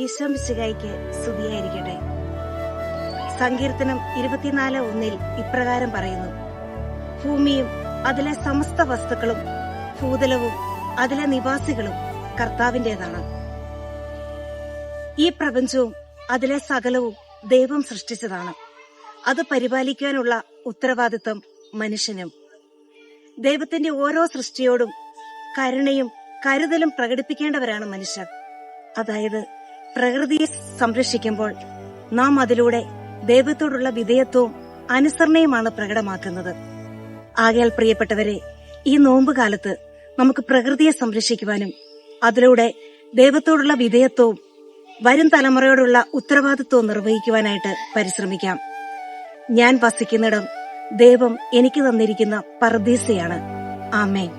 ഈശോമിശിഹായ്ക്ക് സ്തുതിയായിരിക്കട്ടെ. സങ്കീർത്തനം 24:1 ഇപ്രകാരം പറയുന്നു: ഭൂമിയും അതിലെ സമസ്ത വസ്തുക്കളും ഭൂതലവും അതിലെ നിവാസികളും കർത്താവിന്റേതാണ്. ഈ പ്രപഞ്ചവും അതിലെ സകലവും ദൈവം സൃഷ്ടിച്ചതാണ്. അത് പരിപാലിക്കാനുള്ള ഉത്തരവാദിത്വം മനുഷ്യനും. ദൈവത്തിന്റെ ഓരോ സൃഷ്ടിയോടും കരുണയും കരുതലും പ്രകടിപ്പിക്കേണ്ടവരാണ് മനുഷ്യർ. അതായത്, പ്രകൃതിയെ സംരക്ഷിക്കുമ്പോൾ നാം അതിലൂടെ ദൈവത്തോടുള്ള വിധേയത്വവും അനുസരണയുമാണ് പ്രകടമാക്കുന്നത്. ആകയാൽ പ്രിയപ്പെട്ടവരെ, ഈ നോമ്പുകാലത്ത് നമുക്ക് പ്രകൃതിയെ സംരക്ഷിക്കുവാനും അതിലൂടെ ദൈവത്തോടുള്ള വിധേയത്വവും വരും തലമുറയോടുള്ള ഉത്തരവാദിത്വവും നിർവഹിക്കുവാനായിട്ട് പരിശ്രമിക്കാം. ഞാൻ വസിക്കുന്നിടം ദൈവം എനിക്ക് തന്നിരിക്കുന്ന പറുദീസയാണ്. ആമേൻ.